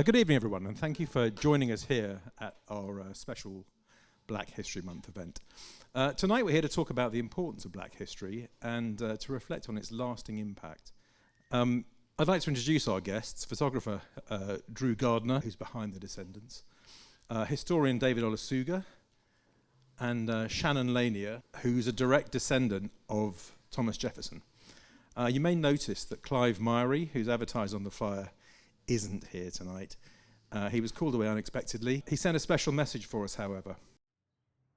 Good evening, everyone, and thank you for joining us here at our special Black History Month event. Tonight we're here to talk about the importance of Black history and to reflect on its lasting impact. I'd like to introduce our guests, photographer Drew Gardner, who's behind the Descendants, historian David Olusoga, and Shannon Lanier, who's a direct descendant of Thomas Jefferson. You may notice that Clive Myrie, who's advertised on the flyer, isn't here tonight. He was called away unexpectedly. He sent a special message for us, however.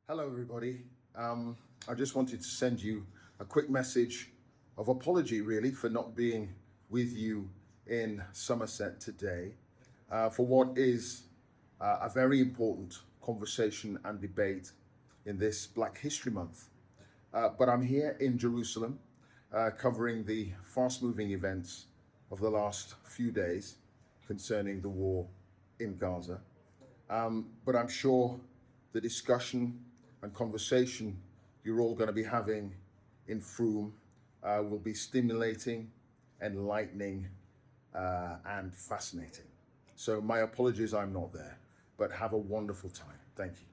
Hello, everybody. I just wanted to send you a quick message of apology, really, for not being with you in Somerset today for what is a very important conversation and debate in this Black History Month. But I'm here in Jerusalem covering the fast-moving events of the last few days concerning the war in Gaza. But I'm sure the discussion and conversation you're all going to be having in Frome will be stimulating, enlightening, and fascinating. So my apologies I'm not there, but have a wonderful time. Thank you.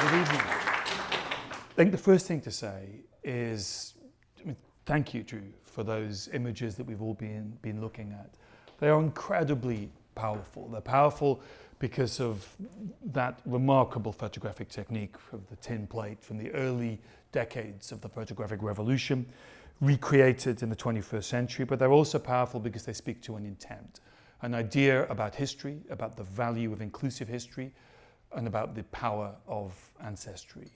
Good evening. I think the first thing to say is, thank you, Drew, for those images that we've all been looking at. They are incredibly powerful. They're powerful because of that remarkable photographic technique of the tin plate from the early decades of the photographic revolution, recreated in the 21st century, but they're also powerful because they speak to an intent, an idea about history, about the value of inclusive history, and about the power of ancestry.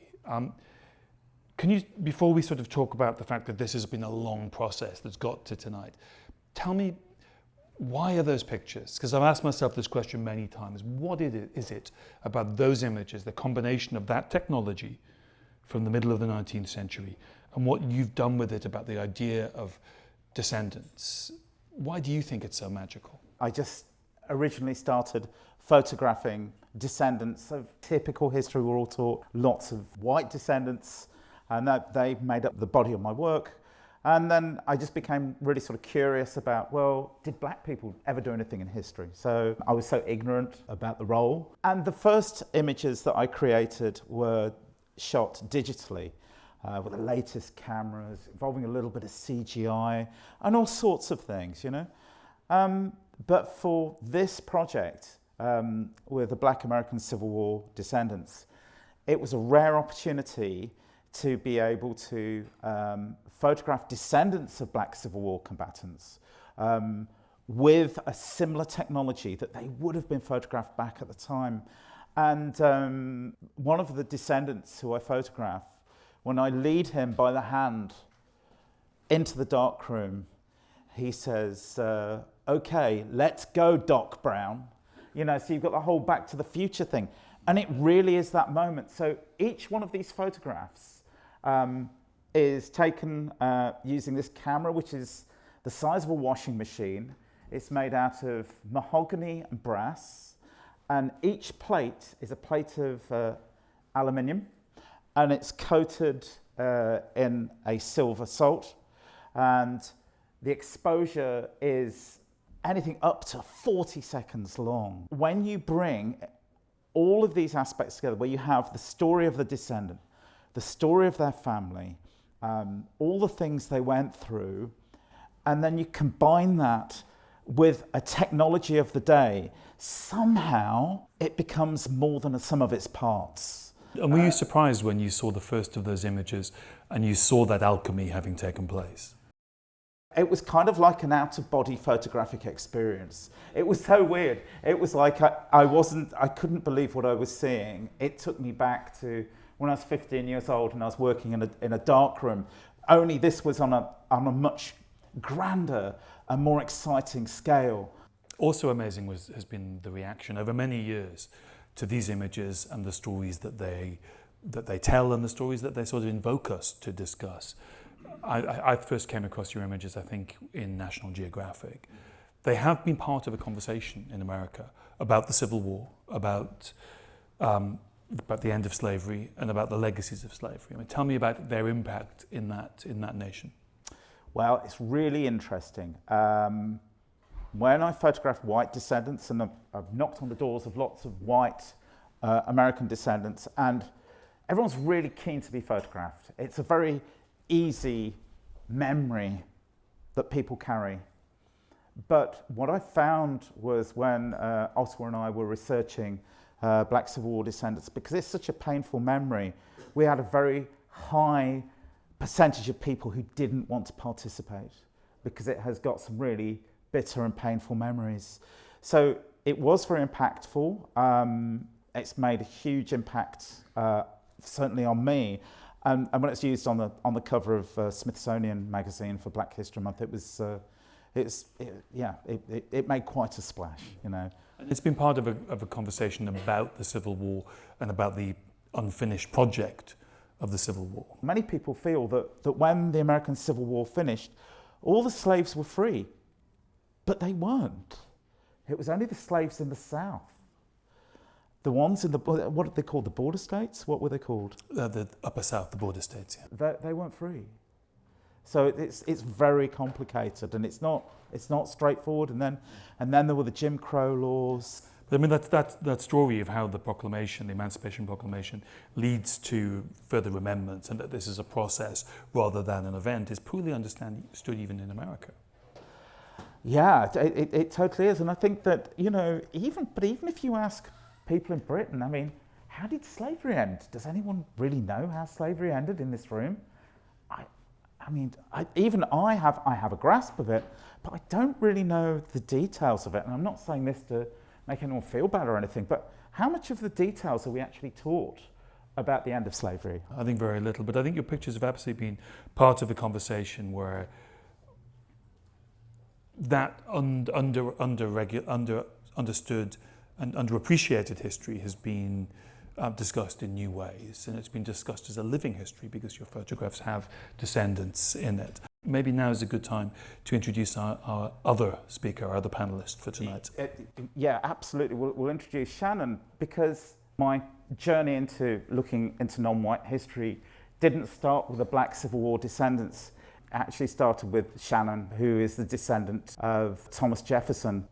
Can you, before we sort of talk about the fact that this has been a long process that's got to tonight, tell me, why are those pictures? Because I've asked myself this question many times. What is it about those images, the combination of that technology from the middle of the 19th century and what you've done with it about the idea of descendants? Why do you think it's so magical? I just originally started photographing descendants of typical history. We're all taught lots of white descendants, and that they made up the body of my work. And then I just became really sort of curious about, well, did black people ever do anything in history? So I was so ignorant about the role. And the first images that I created were shot digitally with the latest cameras, involving a little bit of CGI and all sorts of things, you know. But for this project with the Black American Civil War Descendants, it was a rare opportunity to be able to photograph descendants of Black Civil War combatants with a similar technology that they would have been photographed back at the time. And one of the descendants who I photograph, when I lead him by the hand into the darkroom, he says, "Okay, let's go, Doc Brown." You know, so you've got the whole Back to the Future thing. And it really is that moment. So each one of these photographs is taken using this camera, which is the size of a washing machine. It's made out of mahogany and brass, and each plate is a plate of aluminium, and it's coated in a silver salt, and the exposure is anything up to 40 seconds long. When you bring all of these aspects together, where you have the story of the descendant, the story of their family, all the things they went through, and then you combine that with a technology of the day, somehow it becomes more than a sum of its parts. And were you surprised when you saw the first of those images and you saw that alchemy having taken place? It was kind of like an out-of-body photographic experience. It was so weird. It was like I couldn't believe what I was seeing. It took me back to when I was 15 years old and I was working in a dark room. Only this was on a much grander and more exciting scale. Also amazing has been the reaction over many years to these images and the stories that they tell and the stories that they sort of invoke us to discuss. I first came across your images, I think, in National Geographic. They have been part of a conversation in America about the Civil War, about the end of slavery, and about the legacies of slavery. I mean, tell me about their impact in that nation. Well, it's really interesting. When I photographed white descendants, and I've knocked on the doors of lots of white American descendants, and everyone's really keen to be photographed. It's a very easy memory that people carry. But what I found was when Ottawa and I were researching Black Civil War descendants, because it's such a painful memory, we had a very high percentage of people who didn't want to participate because it has got some really bitter and painful memories. So it was very impactful. It's made a huge impact, certainly on me. And when it's used on the cover of Smithsonian magazine for Black History Month, it made quite a splash, you know. And it's been part of a conversation about the Civil War and about the unfinished project of the Civil War. Many people feel that when the American Civil War finished, all the slaves were free, but they weren't. It was only the slaves in the South. The ones in what did they call the border states? What were they called? The Upper South, the border states, yeah. They weren't free. So it's very complicated, and it's not straightforward. And then there were the Jim Crow laws. But I mean that story of how the proclamation, the Emancipation Proclamation, leads to further amendments, and that this is a process rather than an event, is poorly understood even in America. Yeah, it totally is, and I think that, you know, even if you ask people in Britain, I mean, how did slavery end? Does anyone really know how slavery ended in this room? I mean, I have a grasp of it, but I don't really know the details of it. And I'm not saying this to make anyone feel bad or anything, but how much of the details are we actually taught about the end of slavery? I think very little, but I think your pictures have absolutely been part of a conversation where that understood and underappreciated history has been discussed in new ways, and it's been discussed as a living history because your photographs have descendants in it. Maybe now is a good time to introduce our other speaker, our other panelist for tonight. Yeah, absolutely. We'll introduce Shannon, because my journey into looking into non-white history didn't start with the Black Civil War descendants. It actually started with Shannon, who is the descendant of Thomas Jefferson.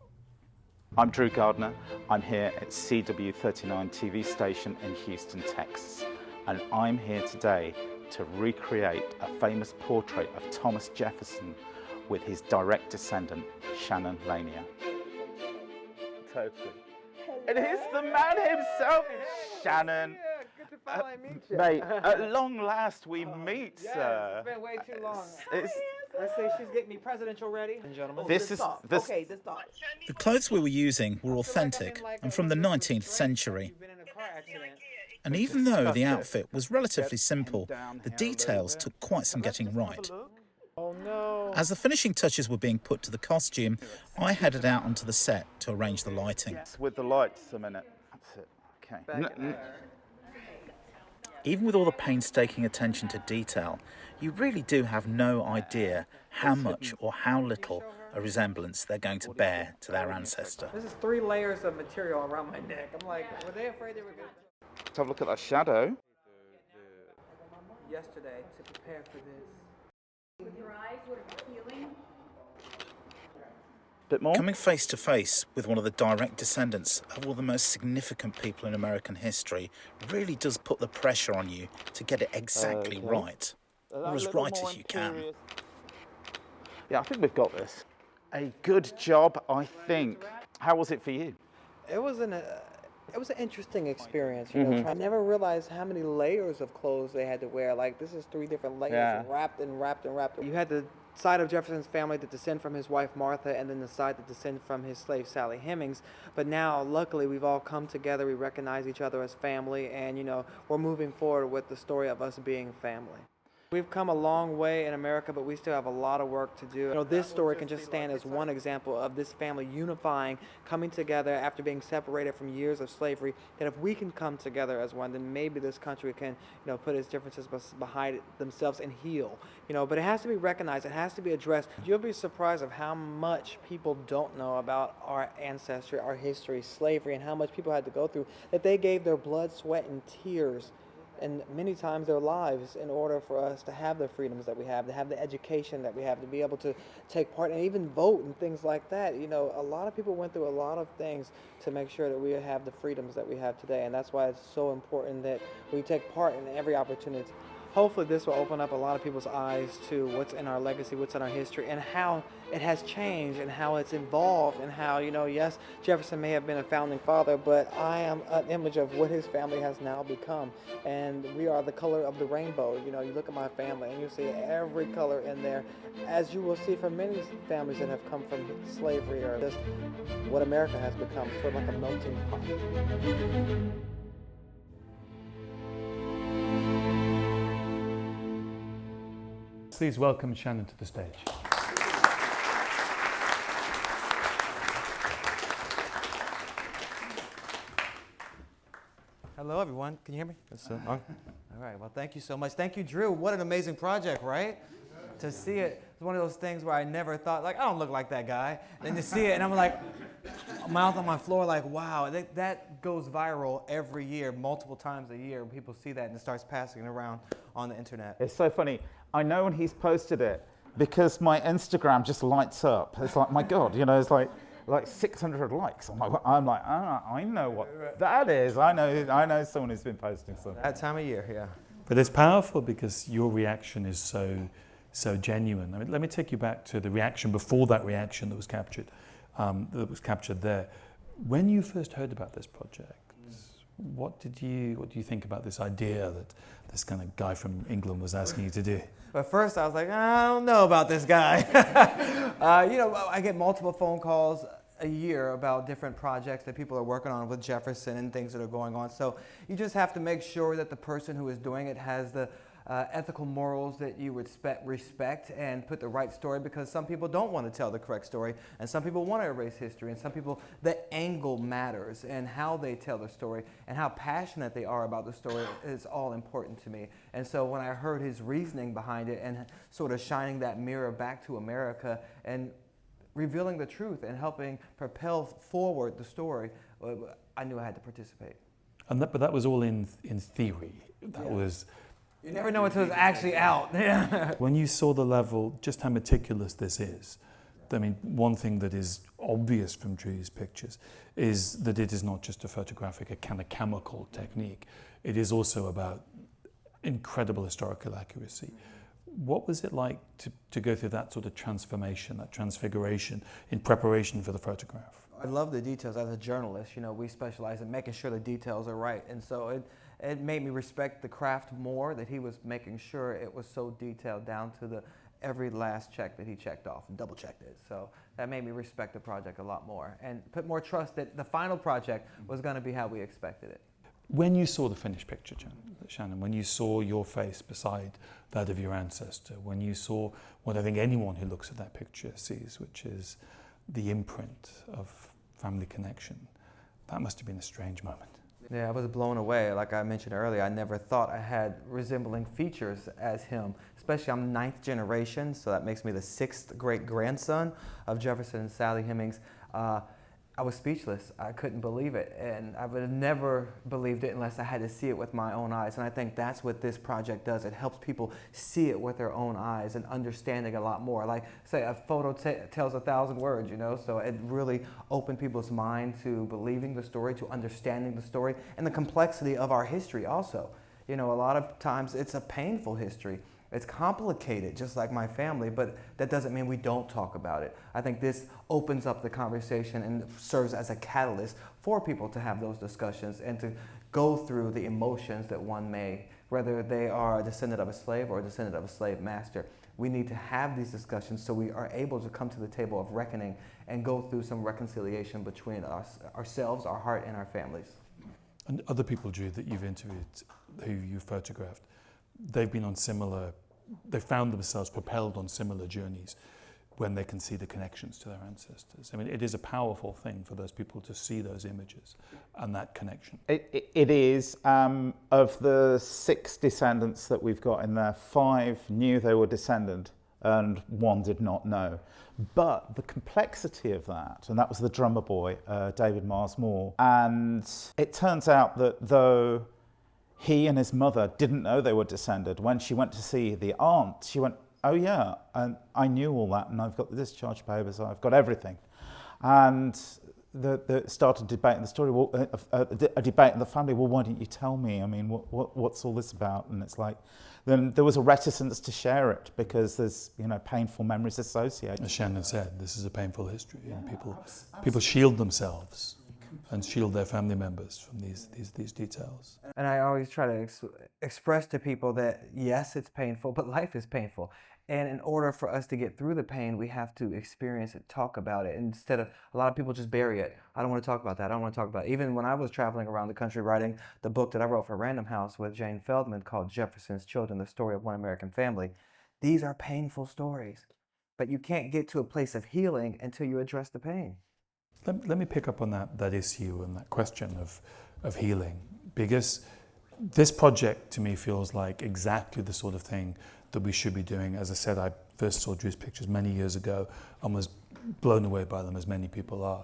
I'm Drew Gardner. I'm here at CW39 TV station in Houston, Texas, and I'm here today to recreate a famous portrait of Thomas Jefferson with his direct descendant, Shannon Lanier. Totally. It is the man himself, Shannon. Good to finally meet you. Mate, at long last we meet, sir. It's been way too long. Let's say she's getting me presidential ready. Gentlemen. This is this. Okay, this thought. The clothes we were using were authentic and from the 19th century. And even though the outfit was relatively simple, the details took quite some getting right. Oh no. As the finishing touches were being put to the costume, I headed out onto the set to arrange the lighting. Yes, with the lights a minute. That's it. Okay. Even with all the painstaking attention to detail, you really do have no idea how much or how little a resemblance they're going to bear to their ancestor. This is 3 layers of material around my neck. I'm like, were they afraid they were going to... Let's have a look at that shadow. Yesterday to prepare for this. With your eyes, would it be healing? Bit more. Coming face to face with one of the direct descendants of all the most significant people in American history really does put the pressure on you to get it exactly right, or as right as you can. Yeah, I think we've got this. A good job, I think. How was it for you? It was an interesting experience, you know. I never realized how many layers of clothes they had to wear. Like, this is 3 different layers, wrapped and wrapped and wrapped. You had the side of Jefferson's family that descend from his wife Martha, and then the side that descend from his slave Sally Hemings. But now, luckily, we've all come together. We recognize each other as family, and, you know, we're moving forward with the story of us being family. We've come a long way in America, but we still have a lot of work to do. You know, this story can just stand as one example of this family unifying, coming together after being separated from years of slavery, that if we can come together as one, then maybe this country can, put its differences behind themselves and heal. But it has to be recognized, it has to be addressed. You'll be surprised of how much people don't know about our ancestry, our history, slavery, and how much people had to go through, that they gave their blood, sweat, and tears, and many times their lives, in order for us to have the freedoms that we have, to have the education that we have, to be able to take part and even vote and things like that. A lot of people went through a lot of things to make sure that we have the freedoms that we have today, and that's why it's so important that we take part in every opportunity. Hopefully this will open up a lot of people's eyes to what's in our legacy, what's in our history, and how it has changed and how it's evolved, and how, yes, Jefferson may have been a founding father, but I am an image of what his family has now become. And we are the color of the rainbow. You look at my family and you see every color in there, as you will see from many families that have come from slavery, or just what America has become, sort of like a melting pot. Please welcome Shannon to the stage. Hello, everyone. Can you hear me? All right. Well, thank you so much. Thank you, Drew. What an amazing project, right? To see it, it's one of those things where I never thought, I don't look like that guy. And to see it, and I'm like, mouth on my floor, like, wow. That goes viral every year, multiple times a year. People see that and it starts passing around on the internet. It's so funny. I know when he's posted it because my Instagram just lights up. It's like, my God, it's like 600 likes. I'm like, I know what that is. I know someone who's been posting something. That time of year, yeah. But it's powerful because your reaction is so genuine. I mean, let me take you back to the reaction before that reaction that was captured there. When you first heard about this project, what do you think about this idea that this kind of guy from England was asking you to do? But first I was like, I don't know about this guy. I get multiple phone calls a year about different projects that people are working on with Jefferson and things that are going on. So you just have to make sure that the person who is doing it has the ethical morals that you would respect and put the right story, because some people don't want to tell the correct story, and some people want to erase history, and some people, the angle matters, and how they tell the story and how passionate they are about the story is all important to me. And so when I heard his reasoning behind it and sort of shining that mirror back to America and revealing the truth and helping propel forward the story, I knew I had to participate. But that was all in theory. That was... You never know until it's actually out. When you saw the level, just how meticulous this is, I mean, one thing that is obvious from Drew's pictures is that it is not just a photographic, a kind of chemical technique. It is also about incredible historical accuracy. What was it like to go through that sort of transformation, that transfiguration in preparation for the photograph? I love the details. As a journalist, we specialize in making sure the details are right. And so it made me respect the craft more, that he was making sure it was so detailed down to every last check that he checked off and double checked it. So that made me respect the project a lot more and put more trust that the final project was going to be how we expected it. When you saw the finished picture, Shannon, when you saw your face beside that of your ancestor, when you saw what I think anyone who looks at that picture sees, which is the imprint of family connection, that must have been a strange moment. Yeah, I was blown away. Like I mentioned earlier, I never thought I had resembling features as him. Especially I'm 9th generation, so that makes me the 6th great-grandson of Jefferson and Sally Hemings. I was speechless. I couldn't believe it, and I would have never believed it unless I had to see it with my own eyes. And I think that's what this project does. It helps people see it with their own eyes and understanding a lot more. Like, say, a photo tells 1,000 words, so it really opened people's mind to believing the story, to understanding the story, and the complexity of our history also. A lot of times it's a painful history. It's complicated, just like my family, but that doesn't mean we don't talk about it. I think this opens up the conversation and serves as a catalyst for people to have those discussions and to go through the emotions that one may, whether they are a descendant of a slave or a descendant of a slave master. We need to have these discussions so we are able to come to the table of reckoning and go through some reconciliation between ourselves, our heart, and our families. And other people, Drew, that you've interviewed, who you've photographed, they've been on similar they found themselves propelled on similar journeys when they can see the connections to their ancestors. I mean, it is a powerful thing for those people to see those images and that connection. It is. Of the 6 descendants that we've got in there, 5 knew they were descendant and 1 did not know. But the complexity of that, and that was the drummer boy, David Moore, and it turns out that though he and his mother didn't know they were descended, when she went to see the aunt, she went, oh yeah, and I knew all that, and I've got the discharge papers, I've got everything. And started debating the story, a debate in the family, well, why didn't you tell me? I mean, what's all this about? And it's like, then there was a reticence to share it because there's, painful memories associated. As Shannon said, this is a painful history, and people shield themselves and shield their family members from these details. And I always try to express to people that, yes, it's painful, but life is painful. And in order for us to get through the pain, we have to experience it, talk about it. Instead of, a lot of people just bury it. I don't want to talk about that. I don't want to talk about it. Even when I was traveling around the country writing the book that I wrote for Random House with Jane Feldman called Jefferson's Children, The Story of One American Family, these are painful stories. But you can't get to a place of healing until you address the pain. Let me pick up on that issue and that question of healing, because this project to me feels like exactly the sort of thing that we should be doing. As I said, I first saw Drew's pictures many years ago and was blown away by them, as many people are.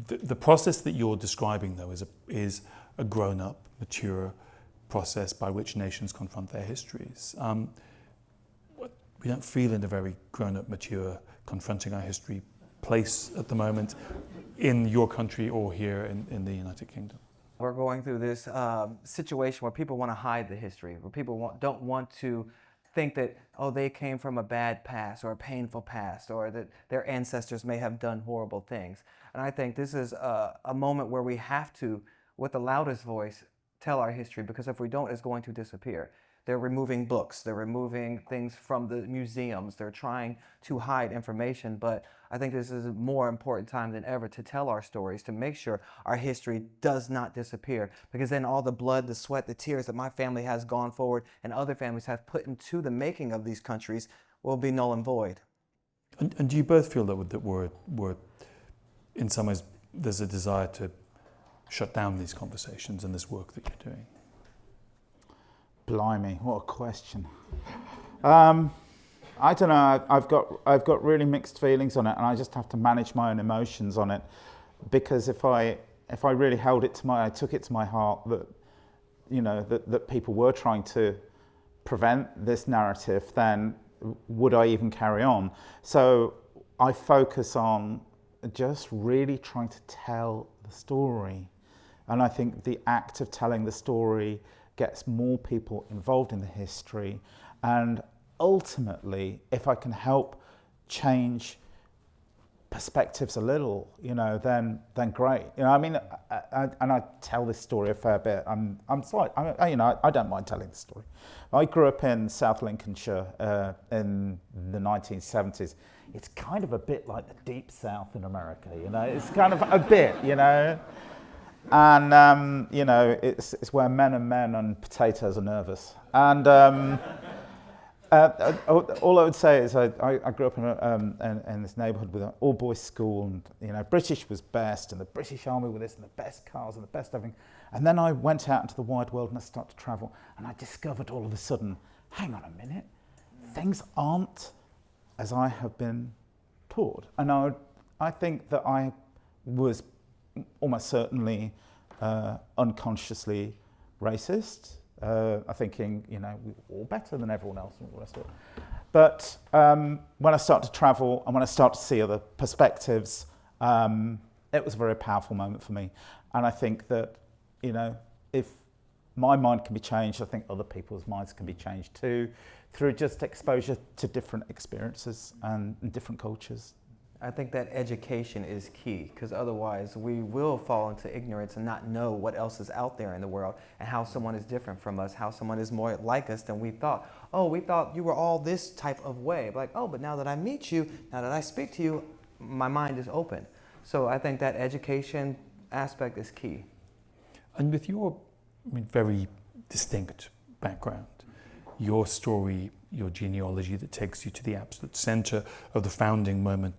The process that you're describing, though, is a grown-up, mature process by which nations confront their histories. We don't feel in a very grown-up, mature, confronting our history place at the moment in your country or here in the United Kingdom. We're going through this situation where people want to hide the history, where people don't want to think that, oh, they came from a bad past or a painful past, or that their ancestors may have done horrible things. And I think this is a moment where we have to, with the loudest voice, tell our history, because if we don't, it's going to disappear. They're removing books, they're removing things from the museums, they're trying to hide information, but I think this is a more important time than ever to tell our stories, to make sure our history does not disappear, because then all the blood, the sweat, the tears that my family has gone forward and other families have put into the making of these countries will be null and void. And do you both feel that we're in some ways, there's a desire to shut down these conversations and this work that you're doing? Blimey, what a question. I don't know, I've got really mixed feelings on it, and I just have to manage my own emotions on it, because if I really I took it to my heart that, that people were trying to prevent this narrative, then would I even carry on? So I focus on just really trying to tell the story. And I think the act of telling the story gets more people involved in the history, and ultimately, if I can help change perspectives a little, then great. I tell this story a fair bit. I'm sorry, I don't mind telling the story. I grew up in South Lincolnshire in the 1970s. It's kind of a bit like the Deep South in America, It's kind of a bit, And, it's where men and potatoes are nervous. And all I would say is I grew up in this neighbourhood with an all-boys school, and, British was best, and the British Army were this, and the best cars, and the best everything. And then I went out into the wide world, and I started to travel, and I discovered all of a sudden, hang on a minute, things aren't as I have been taught. And I think that I was almost certainly unconsciously racist, thinking, we're all better than everyone else and all the rest of it. But when I start to travel and when I start to see other perspectives, it was a very powerful moment for me. And I think that, if my mind can be changed, I think other people's minds can be changed too, through just exposure to different experiences and different cultures. I think that education is key, because otherwise we will fall into ignorance and not know what else is out there in the world and how someone is different from us, how someone is more like us than we thought. Oh, we thought you were all this type of way. Like, oh, but now that I meet you, now that I speak to you, my mind is open. So I think that education aspect is key. And with your very distinct background, your story, your genealogy that takes you to the absolute center of the founding moment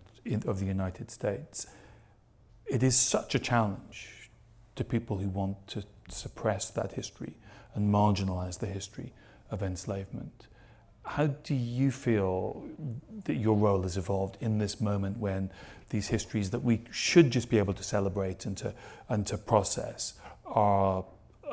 of the United States. It is such a challenge to people who want to suppress that history and marginalize the history of enslavement. How do you feel that your role has evolved in this moment when these histories that we should just be able to celebrate and to process are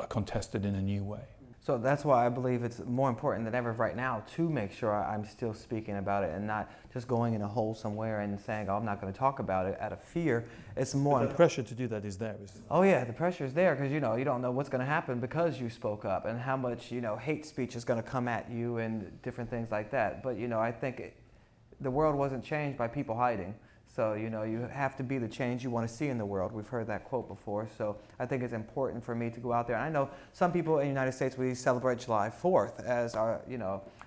contested in a new way? So that's why I believe it's more important than ever right now to make sure I'm still speaking about it and not just going in a hole somewhere and saying, oh, I'm not going to talk about it out of fear. It's more the pressure to do that is there, isn't it? Oh yeah, the pressure is there because you don't know what's going to happen because you spoke up and how much hate speech is going to come at you and different things like that. But I think the world wasn't changed by people hiding. So, you have to be the change you want to see in the world. We've heard that quote before. So I think it's important for me to go out there. I know some people in the United States, we celebrate July 4th as our,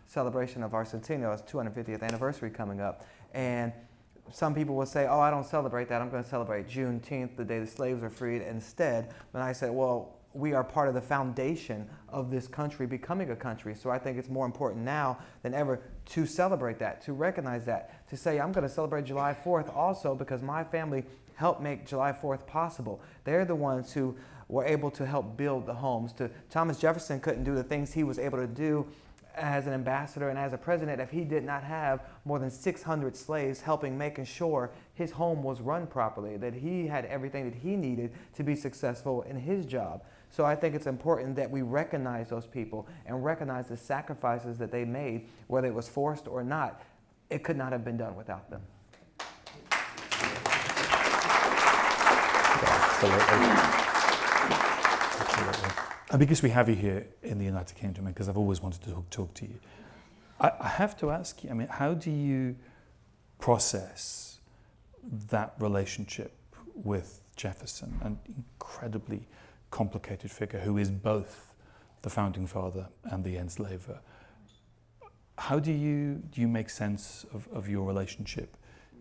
celebration of our centennial, our 250th anniversary coming up. And some people will say, oh, I don't celebrate that. I'm going to celebrate Juneteenth, the day the slaves were freed instead. But I said, well, we are part of the foundation of this country becoming a country. So I think it's more important now than ever to celebrate that, to recognize that, to say I'm going to celebrate July 4th also because my family helped make July 4th possible. They're the ones who were able to help build the homes. Thomas Jefferson couldn't do the things he was able to do as an ambassador and as a president if he did not have more than 600 slaves helping making sure his home was run properly, that he had everything that he needed to be successful in his job. So I think it's important that we recognize those people and recognize the sacrifices that they made, whether it was forced or not. It could not have been done without them. Absolutely. And because we have you here in the United Kingdom, and because I've always wanted to talk to you, I have to ask you, how do you process that relationship with Jefferson, an incredibly complicated figure who is both the founding father and the enslaver? How do you make sense of your relationship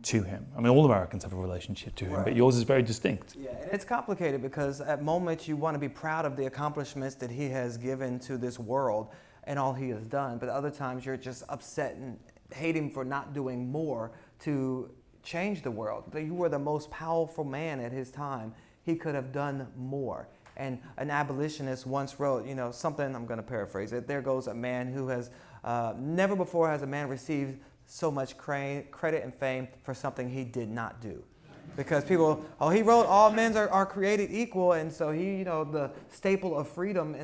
to him? All Americans have a relationship to him, right, but yours is very distinct. Yeah, and it's complicated because at moments you want to be proud of the accomplishments that he has given to this world and all he has done, but other times you're just upset and hate him for not doing more to change the world. You were the most powerful man at his time. He could have done more. And an abolitionist once wrote, something, I'm going to paraphrase it, there goes a man who has, never before has a man received so much credit and fame for something he did not do. Because people, he wrote all men are created equal, and so he, the staple of freedom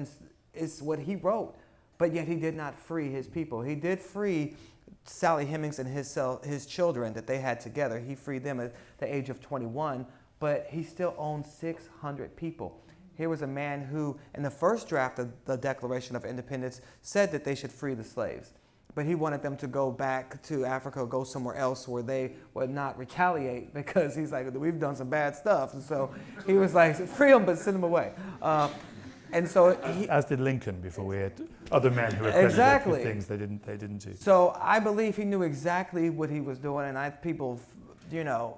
is what he wrote. But yet he did not free his people. He did free Sally Hemings and his children that they had together. He freed them at the age of 21, but he still owned 600 people. Here was a man who, in the first draft of the Declaration of Independence, said that they should free the slaves. But he wanted them to go back to Africa, go somewhere else where they would not retaliate, because he's like, we've done some bad stuff. And so he was like, free them, but send them away. And so as did Lincoln before we had other men who were credited for things they didn't do. So I believe he knew exactly what he was doing, and people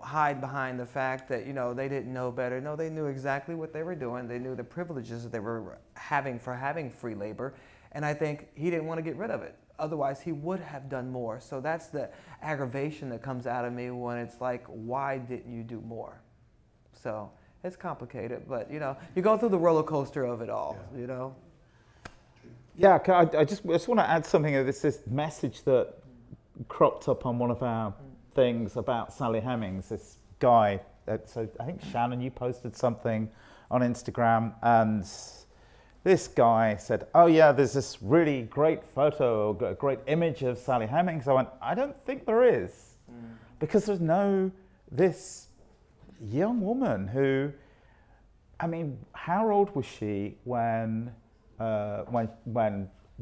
hide behind the fact that, they didn't know better. No, they knew exactly what they were doing. They knew the privileges that they were having for having free labor. And I think he didn't want to get rid of it. Otherwise, he would have done more. So that's the aggravation that comes out of me when it's like, why didn't you do more? So it's complicated, but, you go through the roller coaster of it all, Yeah, I just want to add something. This message that cropped up on one of our things about Sally Hemings, this guy. So I think, Shannon, you posted something on Instagram, and this guy said, oh yeah, there's this really great photo, a great image of Sally Hemings. I went, I don't think there is, because there's this young woman who, how old was she when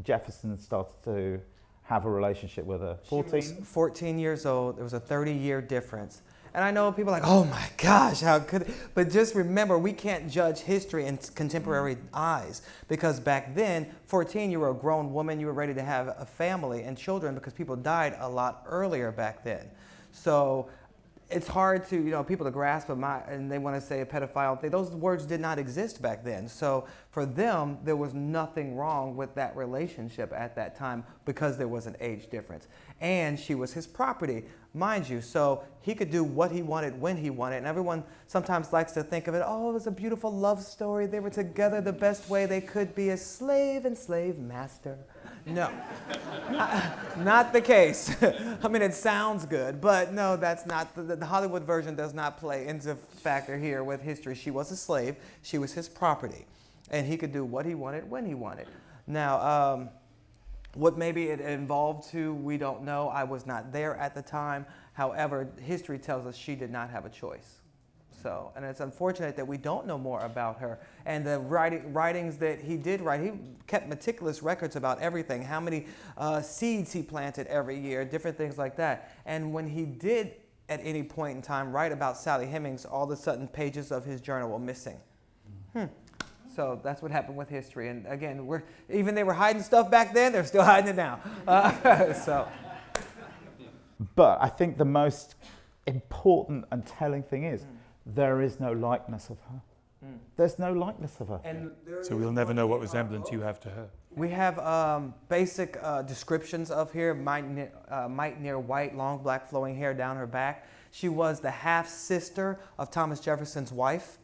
Jefferson started to have a relationship with her? 14? She was 14 years old. There was a 30-year difference. And I know people are like, oh my gosh, how could it? But just remember, we can't judge history in contemporary eyes, because back then, 14, you were a grown woman, you were ready to have a family and children, because people died a lot earlier back then. So it's hard to, people to grasp and they want to say a pedophile thing. Those words did not exist back then. So for them, there was nothing wrong with that relationship at that time because there was an age difference. And she was his property, mind you. So he could do what he wanted when he wanted. And everyone sometimes likes to think of it, oh, it was a beautiful love story. They were together the best way they could be, as slave and slave master. No, not the case. I mean, it sounds good, but no, that's not. The Hollywood version does not play into factor here with history. She was a slave. She was his property. And he could do what he wanted when he wanted. Now, what maybe it involved to, we don't know. I was not there at the time. However, history tells us she did not have a choice. So, and it's unfortunate that we don't know more about her. And the writings that he did write, he kept meticulous records about everything, how many seeds he planted every year, different things like that. And when he did, at any point in time, write about Sally Hemings, all of a sudden pages of his journal were missing. So that's what happened with history. And again, even they were hiding stuff back then, they're still hiding it now. But I think the most important and telling thing is, there is no likeness of her. There's no likeness of her. And So we'll never know what resemblance you have to her. we have basic descriptions of her. Might near white, long black flowing hair down her back. She was the half-sister of Thomas Jefferson's wife.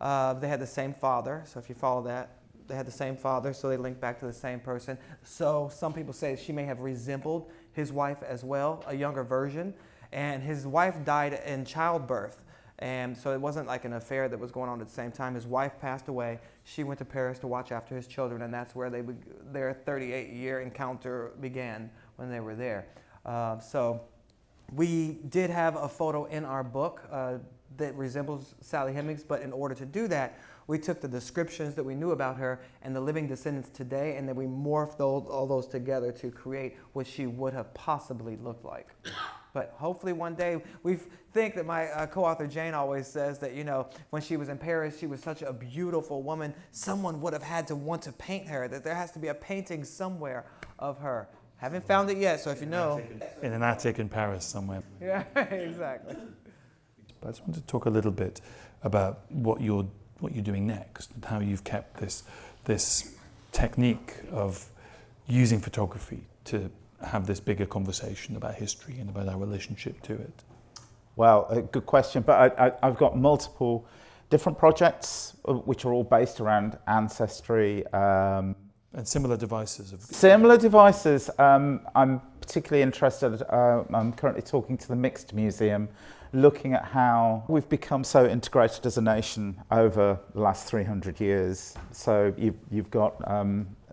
They had the same father, so if you follow that, they had the same father, so they link back to the same person. So some people say she may have resembled his wife as well, a younger version. And his wife died in childbirth. And so it wasn't like an affair that was going on at the same time. His wife passed away. She went to Paris to watch after his children, and that's where their 38-year encounter began when they were there. So we did have a photo in our book that resembles Sally Hemings, but in order to do that, we took the descriptions that we knew about her and the living descendants today, and then we morphed all those together to create what she would have possibly looked like. But hopefully one day, we think that my co-author Jane always says that, when she was in Paris, she was such a beautiful woman, someone would have had to want to paint her, that there has to be a painting somewhere of her. Haven't found it yet, so if you know. In an attic in Paris somewhere. Yeah, exactly. But I just want to talk a little bit about what you're doing next and how you've kept this technique of using photography to have this bigger conversation about history and about our relationship to it. Well, a good question, but I've got multiple different projects which are all based around ancestry. And similar devices. Similar devices. I'm particularly interested, I'm currently talking to the Mixed Museum, looking at how we've become so integrated as a nation over the last 300 years. So you've got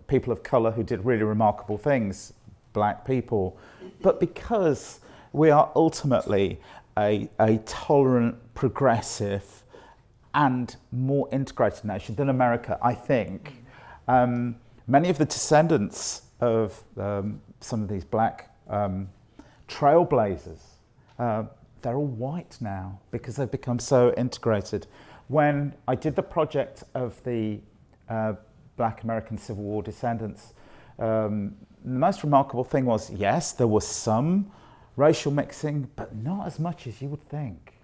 people of colour who did really remarkable things, black people, but because we are ultimately a tolerant, progressive and more integrated nation than America, I think, many of the descendants of some of these black trailblazers, they're all white now because they've become so integrated. When I did the project of the Black American Civil War descendants, the most remarkable thing was, yes, there was some racial mixing, but not as much as you would think.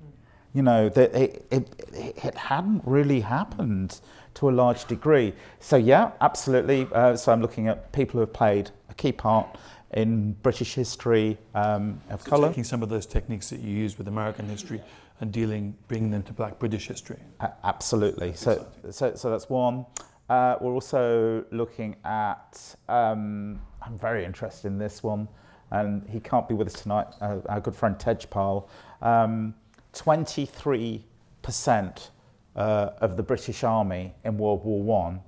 That it hadn't really happened to a large degree. So yeah, absolutely. So I'm looking at people who have played a key part in British history of colour. Taking some of those techniques that you use with American history and bringing them to Black British history. Absolutely. So that's one. We're also looking at, I'm very interested in this one, and he can't be with us tonight, our good friend Tejpal. 23% of the British Army in World War I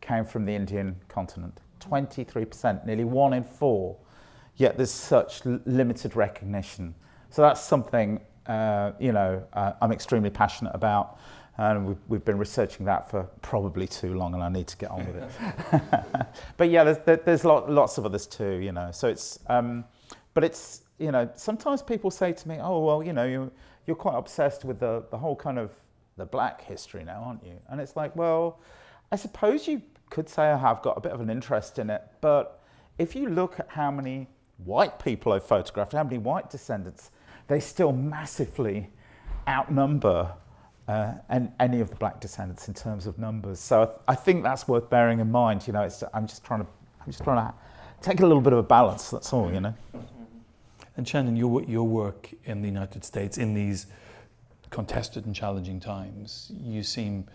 came from the Indian continent. 23%, nearly 1 in 4. Yet there's such limited recognition. So that's something I'm extremely passionate about, and we've been researching that for probably too long, and I need to get on with it. But yeah, there's lots of others too. So it's, but it's sometimes people say to me, oh well, you're quite obsessed with the whole kind of the black history now, aren't you? And it's like, well, I suppose you could say I have got a bit of an interest in it, but if you look at how many white people I've photographed, how many white descendants, they still massively outnumber any of the black descendants in terms of numbers. So I think that's worth bearing in mind. You know, I'm just trying to take a little bit of a balance. That's all. You know. And Shannon, your work in the United States in these contested and challenging times, you seem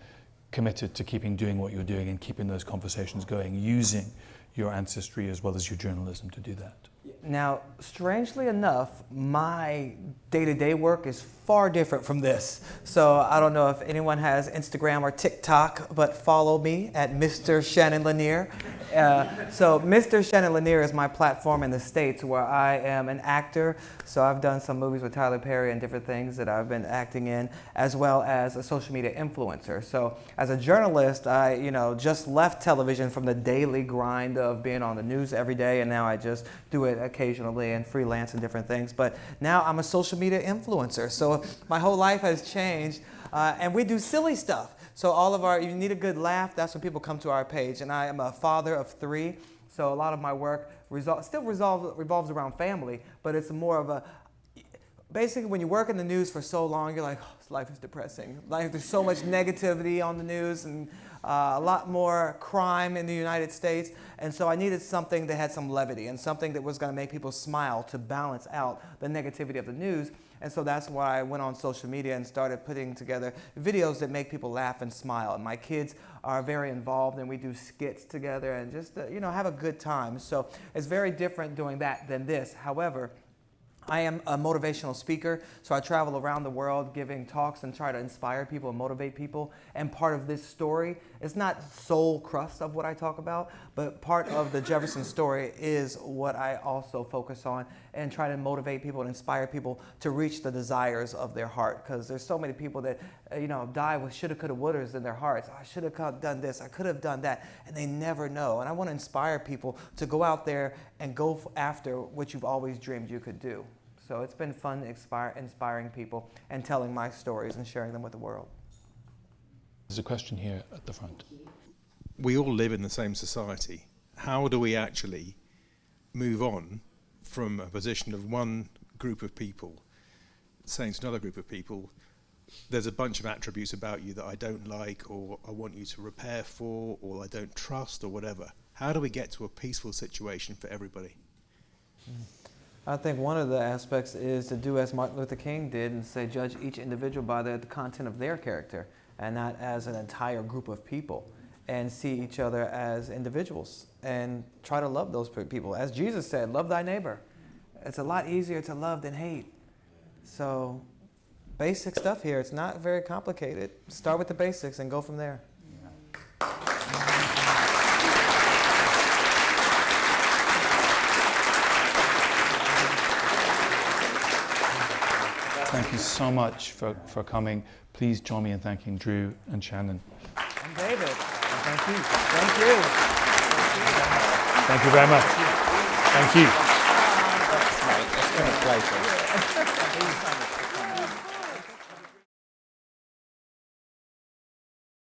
committed to doing what you're doing and keeping those conversations going, using your ancestry as well as your journalism to do that. Now, strangely enough, my day-to-day work is far different from this. So I don't know if anyone has Instagram or TikTok, but follow me at Mr. Shannon Lanier. So Mr. Shannon Lanier is my platform in the States where I am an actor. So I've done some movies with Tyler Perry and different things that I've been acting in, as well as a social media influencer. So as a journalist, I just left television from the daily grind of being on the news every day, and now I just do it occasionally and freelance and different things. But now I'm a social media influencer. So my whole life has changed, and we do silly stuff. So you need a good laugh, that's when people come to our page. And I am a father of 3, so a lot of my work still revolves around family, but it's more of basically when you work in the news for so long, you're like, oh, this life is depressing. Like, there's so much negativity on the news and a lot more crime in the United States. And so I needed something that had some levity and something that was going to make people smile to balance out the negativity of the news. And so that's why I went on social media and started putting together videos that make people laugh and smile. And my kids are very involved, and we do skits together and just, have a good time. So it's very different doing that than this. However, I am a motivational speaker, so I travel around the world giving talks and try to inspire people and motivate people. And part of this story is not sole crust of what I talk about, but part of the Jefferson story is what I also focus on and try to motivate people and inspire people to reach the desires of their heart. Because there's so many people that, die with shoulda, coulda, wouldas in their hearts. I should have done this, I could have done that, and they never know. And I want to inspire people to go out there and go after what you've always dreamed you could do. So it's been fun inspiring people and telling my stories and sharing them with the world. There's a question here at the front. We all live in the same society. How do we actually move on from a position of one group of people saying to another group of people, there's a bunch of attributes about you that I don't like, or I want you to repair for, or I don't trust, or whatever? How do we get to a peaceful situation for everybody? I think one of the aspects is to do as Martin Luther King did and say, judge each individual by the content of their character and not as an entire group of people, and see each other as individuals and try to love those people. As Jesus said, love thy neighbor. It's a lot easier to love than hate. So basic stuff here. It's not very complicated. Start with the basics and go from there. Thank you so much for coming. Please join me in thanking Drew and Shannon. And David. Thank you. Thank you. Thank you very much. Thank you. Thanks, mate. It's been a pleasure.